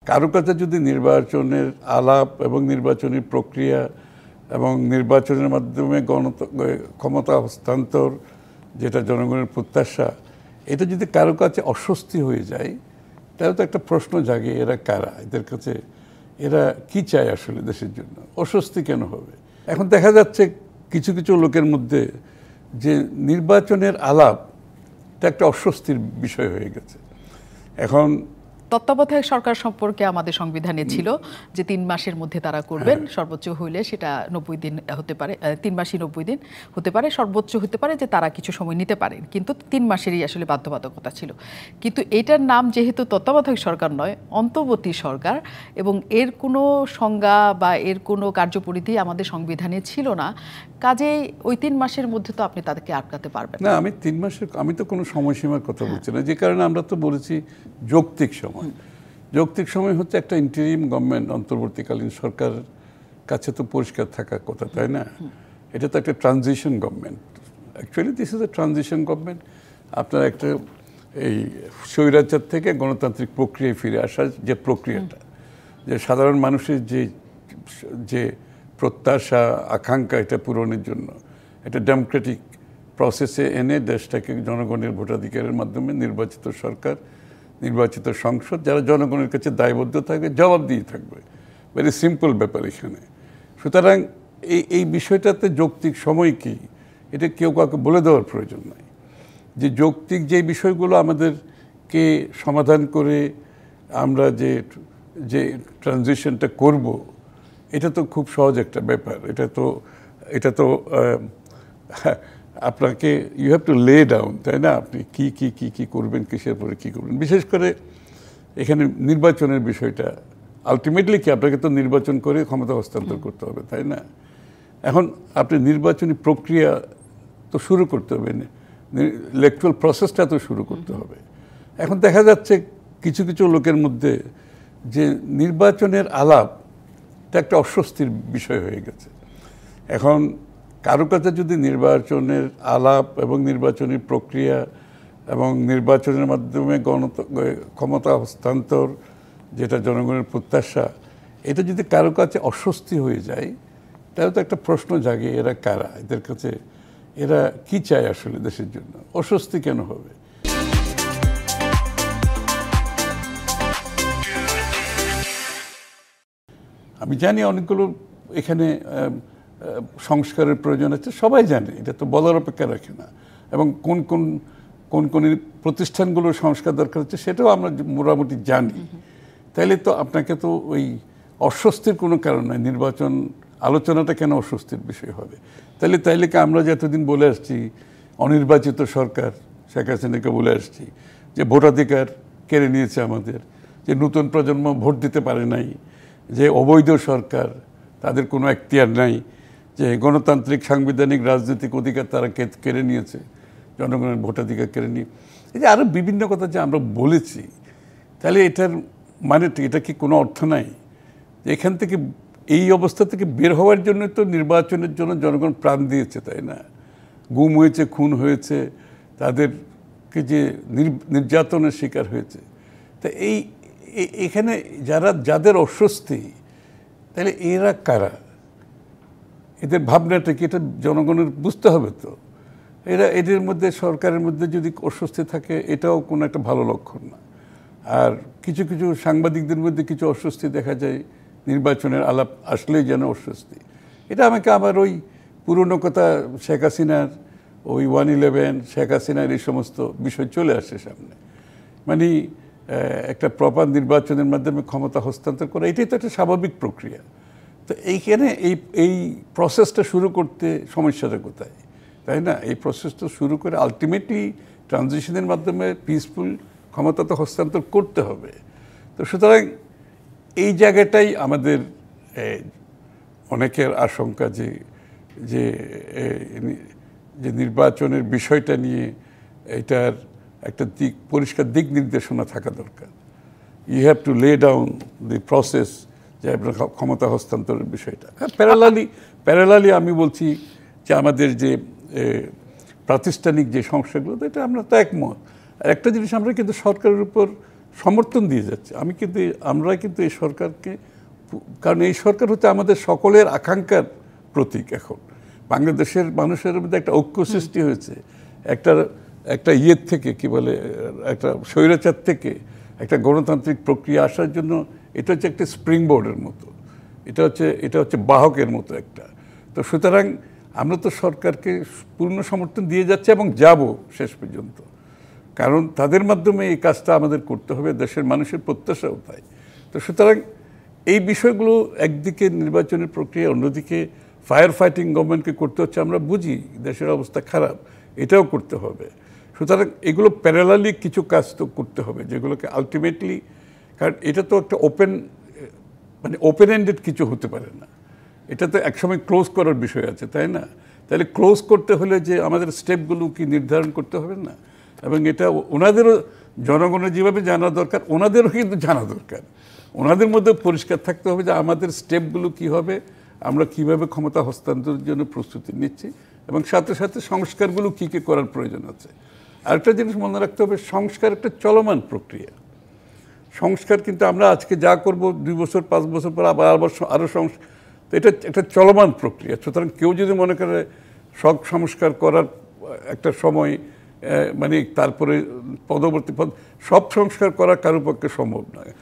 কারো কাছে যদি নির্বাচনের আলাপ এবং নির্বাচনী প্রক্রিয়া এবং নির্বাচনের মাধ্যমে ক্ষমতা হস্তান্তর, যেটা জনগণের প্রত্যাশা, এটা যদি কারো কাছে অস্বস্তি হয়ে যায়, তাহলে তো একটা প্রশ্ন জাগে, এরা কারা, এদের কাছে এরা কি চায় আসলে দেশের জন্য, অস্বস্তি কেন হবে? এখন দেখা যাচ্ছে কিছু কিছু লোকের মধ্যে যে নির্বাচনের আলাপ এটা একটা অস্বস্তির বিষয় হয়ে গেছে। এখন তত্ত্বাবধায়ক সরকার সম্পর্কে আমাদের সংবিধানে ছিল যে 3 মাসের মধ্যে তারা করবেন, সর্বোচ্চ হইলে সেটা 90 দিন হতে পারে, 3 মাসই 90 দিন হতে পারে, সর্বোচ্চ হতে পারে যে তারা কিছু সময় নিতে পারেন, কিন্তু 3 মাসেরই আসলে বাধ্যবাধকতা ছিল। কিন্তু এটার নাম যেহেতু তত্ত্বাবধায়ক সরকার নয়, অন্তর্বর্তী সরকার, এবং এর কোনো সংজ্ঞা বা এর কোনো কার্যপরিধি আমাদের সংবিধানে ছিল না, কাজেই ওই 3 মাসের মধ্যে তো আপনি তাদেরকে আটকাতে পারবেন না। আমি 3 মাসের, আমি তো কোনো সময়সীমার কথা বলছি না, যে কারণে আমরা তো বলেছি যৌক্তিক সময়। যৌক্তিক সময় হচ্ছে একটা ইন্টারিম গভর্নমেন্ট, অন্তর্বর্তীকালীন সরকার কাছে তো পরিষ্কার থাকার কথা, তাই না? এটা তো একটা transition government. Actually this is a transition government. আপনার একটা এই স্বৈরাচার থেকে গণতান্ত্রিক প্রক্রিয়ায় ফিরে আসার যে প্রক্রিয়াটা, যে সাধারণ মানুষের যে প্রত্যাশা আকাঙ্ক্ষা, এটা পূরণের জন্য একটা ডেমোক্রেটিক প্রসেসে এনে দেশটাকে জনগণের ভোটাধিকারের মাধ্যমে নির্বাচিত সরকার, নির্বাচিত সংসদ, যারা জনগণের কাছে দায়বদ্ধ থাকবে, জবাবদিহি থাকবে। ভেরি সিম্পল ব্যাপার এখানে। সুতরাং এই বিষয়টাতে যৌক্তিক সময় কি, এটা কেউ কাউকে বলে দেওয়ার প্রয়োজন নাই। যে যৌক্তিক যে বিষয়গুলো আমাদেরকে সমাধান করে আমরা যে ট্রানজিশনটা করব, এটা তো খুব সহজ একটা ব্যাপার। এটা তো আপনাকে you have to lay down, তাই না? আপনি কি করবেন, কিসের পরে কি করবেন। বিশেষ করে এখানে নির্বাচনের বিষয়টা আলটিমেটলি কি, আপনাকে তো নির্বাচন করে ক্ষমতা হস্তান্তর করতে হবে, তাই না? এখন আপনি নির্বাচনী প্রক্রিয়া তো শুরু করতে হবে, ইলেকট্রাল প্রসেসটা তো শুরু করতে হবে। এখন দেখা যাচ্ছে কিছু কিছু লোকের মধ্যে যে নির্বাচনের আলাপ এটা একটা অস্বস্তির বিষয় হয়ে গেছে। এখন কারো কাছে যদি নির্বাচনের আলাপ এবং নির্বাচনী প্রক্রিয়া এবং নির্বাচনের মাধ্যমে ক্ষমতা হস্তান্তর, যেটা জনগণের প্রত্যাশা, এটা যদি কারো কাছে অস্বস্তি হয়ে যায়, তাহলে তো একটা প্রশ্ন জাগে, এরা কারা, এদের কাছে এরা কি চায় আসলে দেশের জন্য, অস্বস্তি কেন হবে? আমি জানি অনেকগুলো এখানে সংস্কারের প্রয়োজন আছে, সবাই জানে, এটা তো বলার অপেক্ষা রাখে না। এবং কোন প্রতিষ্ঠানগুলোর সংস্কার দরকার হচ্ছে সেটাও আমরা মোটামুটি জানি। তাইলে তো আপনাকে তো ওই অস্বস্তির কোনো কারণ নাই। নির্বাচন আলোচনাটা কেন অস্বস্তির বিষয় হবে? তাইলে কি আমরা যে এতদিন বলে আসছি, অনির্বাচিত সরকার শেখ হাসিনাকে বলে আসছি যে ভোটাধিকার কেড়ে নিয়েছে আমাদের, যে নতুন প্রজন্ম ভোট দিতে পারে নাই, যে অবৈধ সরকার, তাদের কোনো এখতিয়ার নাই, যে গণতান্ত্রিক সাংবিধানিক রাজনৈতিক অধিকার তারা কেড়ে নিয়েছে, জনগণের ভোটাধিকার কেড়ে নিয়ে, এই যে আরও বিভিন্ন কথা যে আমরা বলেছি, তাহলে এটার মানে এটা কি কোনো অর্থ নাই? এখান থেকে, এই অবস্থা থেকে বের হওয়ার জন্য তো নির্বাচনের জন্য জনগণ প্রাণ দিয়েছে, তাই না? গুম হয়েছে, খুন হয়েছে, তাদেরকে যে নির্যাতনের শিকার হয়েছে। তা এখানে যাদের অস্বস্তি, তাহলে এরা কারা, এদের ভাবনাটা কি, এটা জনগণের বুঝতে হবে তো। এদের মধ্যে, সরকারের মধ্যে যদি অস্বস্তি থাকে, এটাও কোনো একটা ভালো লক্ষণ না। আর কিছু কিছু সাংবাদিকদের মধ্যে কিছু অস্বস্তি দেখা যায়, নির্বাচনের আলাপ আসলেই যেন অস্বস্তি। এটা আমাকে আবার ওই পুরনো কথা, শেখ হাসিনার ওই 1/11, শেখ হাসিনার এই সমস্ত বিষয় চলে আসে সামনে। মানে একটা প্রপার নির্বাচনের মাধ্যমে ক্ষমতা হস্তান্তর করা, এটাই তো একটা স্বাভাবিক প্রক্রিয়া। তো এইখানে এই প্রসেসটা শুরু করতে সমস্যাটা কোথায়, তাই না? এই প্রসেসটা শুরু করে আলটিমেটলি ট্রানজিশনের মাধ্যমে পিসফুল ক্ষমতা তো হস্তান্তর করতে হবে। তো সুতরাং এই জায়গাটাই আমাদের অনেকের আশঙ্কা যে নির্বাচনের বিষয়টা নিয়ে এটার একটা পরিষ্কার দিক নির্দেশনা থাকা দরকার। You have to lay down the process, যে আপনার ক্ষমতা হস্তান্তরের বিষয়টা। প্যারালালি আমি বলছি যে আমাদের যে প্রাতিষ্ঠানিক যে সমস্যাগুলো, এটা আমরা তো একমত। আর একটা জিনিস, আমরা কিন্তু সরকারের উপর সমর্থন দিয়ে যাচ্ছে। আমরা কিন্তু এই সরকারকে, কারণ এই সরকার হচ্ছে আমাদের সকলের আকাঙ্ক্ষার প্রতীক। এখন বাংলাদেশের মানুষের মধ্যে একটা ঐক্য সৃষ্টি হয়েছে, একটা ইয়ের থেকে কি বলে, একটা স্বৈরাচার থেকে একটা গণতান্ত্রিক প্রক্রিয়া আসার জন্য এটা হচ্ছে একটা স্প্রিং বোর্ডের মতো, এটা হচ্ছে বাহকের মতো একটা। তো সুতরাং আমরা তো সরকারকে পূর্ণ সমর্থন দিয়ে যাচ্ছি এবং যাব শেষ পর্যন্ত, কারণ তাদের মাধ্যমে এই কাজটা আমাদের করতে হবে, দেশের মানুষের প্রত্যাশাও তাই। তো সুতরাং এই বিষয়গুলো একদিকে নির্বাচনের প্রক্রিয়া, অন্যদিকে ফায়ার ফাইটিং গভর্নমেন্টকে করতে হচ্ছে, আমরা বুঝি দেশের অবস্থা খারাপ, এটাও করতে হবে। সুতরাং এগুলো প্যারালালি কিছু কাজ তো করতে হবে, যেগুলোকে আলটিমেটলি, কারণ এটা তো একটা ওপেন এন্ডেড কিছু হতে পারে না, এটা তো একসময় ক্লোজ করার বিষয় আছে, তাই না? তাহলে ক্লোজ করতে হলে যে আমাদের স্টেপগুলো কি নির্ধারণ করতে হবে না? এবং এটা ওনাদেরও, জনগণের যেভাবে জানা দরকার, ওনাদেরও কিন্তু জানা দরকার। ওনাদের মধ্যে পরিষ্কার থাকতে হবে যে আমাদের স্টেপগুলো কি হবে, আমরা কিভাবে ক্ষমতা হস্তান্তরের জন্য প্রস্তুতি নিচ্ছি, এবং সাথে সাথে সংস্কারগুলো কী কী করার প্রয়োজন আছে। আরেকটা জিনিস মনে রাখতে হবে, সংস্কার একটা চলমান প্রক্রিয়া। সংস্কার কিন্তু আমরা আজকে যা করব 2 বছর 5 বছর পর আরও সংস্কার, তো এটা একটা চলমান প্রক্রিয়া। সুতরাং কেউ যদি মনে করে সব সংস্কার করার একটা সময়, মানে তারপরে সব সংস্কার করা কারোর পক্ষে সম্ভব নয়।